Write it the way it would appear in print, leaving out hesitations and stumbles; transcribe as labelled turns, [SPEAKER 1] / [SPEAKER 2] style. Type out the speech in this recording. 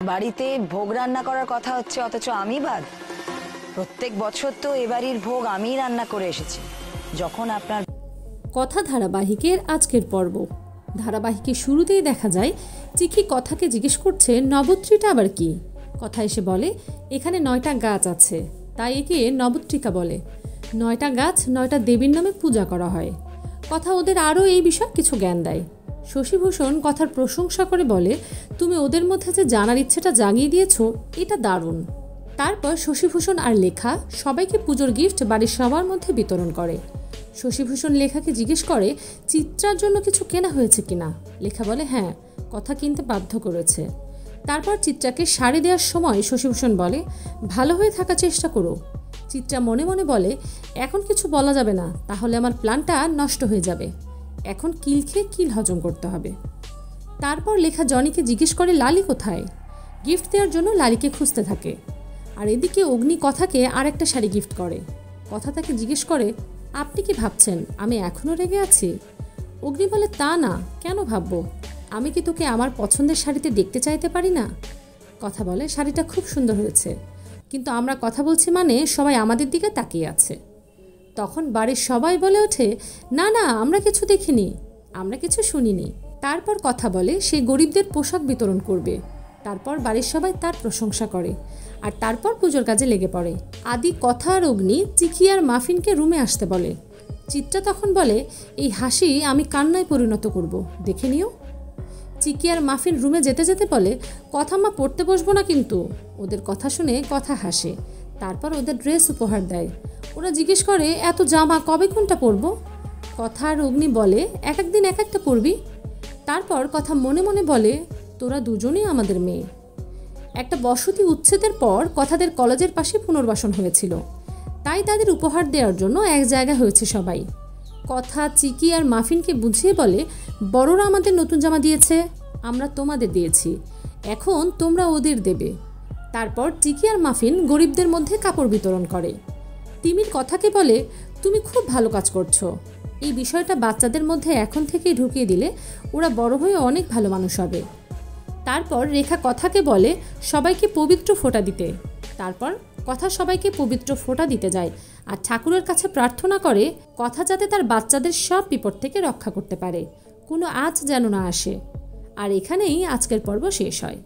[SPEAKER 1] বাড়িতে ভোগ রান্না করার কথা হচ্ছে, অথচ আমি বাদ। প্রত্যেক বছর তো এ বাড়ির ভোগ আমিই রান্না করে এসেছি। যখন আপনার
[SPEAKER 2] কথা ধারাবাহিকের আজকের পর্ব। ধারাবাহিকের শুরুতেই দেখা যায় চিকি কথাকে জিজ্ঞেস করছে নবত্রিটা আবার কি। কথা এসে বলে এখানে 9টা গাছ আছে, তাই একে নবত্রিকা বলে। 9টা গাছ 9টা দেবীর নামে পূজা করা হয়। কথা ওদের আরও এই বিষয়ে কিছু জ্ঞান দেয়। শশীভূষণ কথার প্রশংসা করে বলে, তুমি ওদের মধ্যে যে জানার ইচ্ছেটা জাগিয়ে দিয়েছো, এটা দারুণ। তারপর শশীভূষণ আর লেখা সবাইকে পুজোর গিফট বাড়ির সবার মধ্যে বিতরণ করে। শশীভূষণ লেখাকে জিজ্ঞেস করে চিত্রার জন্য কিছু কেনা হয়েছে কিনা। লেখা বলে হ্যাঁ, কথা কিনতে বাধ্য করেছে। তারপর চিত্রাকে শাড়ি দেওয়ার সময় শশীভূষণ বলে ভালো হয়ে থাকার চেষ্টা করো। চিত্রা মনে মনে বলে এখন কিছু বলা যাবে না, তাহলে আমার প্ল্যানটা নষ্ট হয়ে যাবে। এখন কিল খেয়ে কিল হজম করতে হবে। তারপর লেখা জনিকে জিজ্ঞেস করে লালি কোথায়। গিফট দেওয়ার জন্য লালিকে খুঁজতে থাকে। আর এদিকে অগ্নি কথাকে আর একটা শাড়ি গিফট করে। কথা তাকে জিজ্ঞেস করে আপনি কি ভাবছেন আমি এখনও রেগে আছি? অগ্নি বলে তা না, কেন ভাববো? আমি কি তোকে আমার পছন্দের শাড়িতে দেখতে চাইতে পারি না? কথা বলে শাড়িটা খুব সুন্দর হয়েছে, কিন্তু আমরা কথা বলছি মানে সবাই আমাদের দিকে তাকিয়ে আছে। তখন বাড়ির সবাই বলে ওঠে না না, আমরা কিছু দেখিনি, আমরা কিছু শুনিনি। তারপর কথা বলে সে গরিবদের পোশাক বিতরণ করবে। তারপর বাড়ির সবাই তার প্রশংসা করে আর তারপর পুজোর কাজে লেগে পড়ে। আদি কথা আর অগ্নি চিকি আর মাফিনকে রুমে আসতে বলে। চিত্রা তখন বলে এই হাসি আমি কান্নায় পরিণত করব, দেখে নিও। চিকি আর মাফিন রুমে যেতে যেতে বলে কথা মা পড়তে বসবো না কিন্তু। ওদের কথা শুনে কথা হাসে। তারপর ওদের ড্রেস উপহার দেয়। ওরা জিজ্ঞেস করে এত জামা কবে কোনটা পরবো? কথা আর অগ্নি বলে এক একদিন এক একটা পরবি। তারপর কথা মনে মনে বলে তোরা দুজনেই আমাদের মেয়ে। একটা বসতি উচ্ছেদের পর কথাদের কলেজের পাশে পুনর্বাসন হয়েছিল, তাই তাদের উপহার দেওয়ার জন্য এক জায়গায় হয়েছে সবাই। কথা চিকি আর মাফিনকে বুঝিয়ে বলে বড়রা আমাদের নতুন জামা দিয়েছে, আমরা তোমাদের দিয়েছি, এখন তোমরা ওদের দেবে। তারপর চিকি আর মাফিন গরিবদের মধ্যে কাপড় বিতরণ করে। তিমির কথাকে বলে তুমি খুব ভালো কাজ করছো, এই বিষয়টা বাচ্চাদের মধ্যে এখন থেকেই ঢুকিয়ে দিলে ওরা বড় হয়ে অনেক ভালো মানুষ হবে। তারপর রেখা কথাকে বলে সবাইকে পবিত্র ফোঁটা দিতে। তারপর কথা সবাইকে পবিত্র ফোঁটা দিতে যায় আর ঠাকুরের কাছে প্রার্থনা করে কথা যাতে তার বাচ্চাদের সব বিপদ থেকে রক্ষা করতে পারে, কোনো আঁচ যেন না আসে। আর এখানেই আজকের পর্ব শেষ হয়।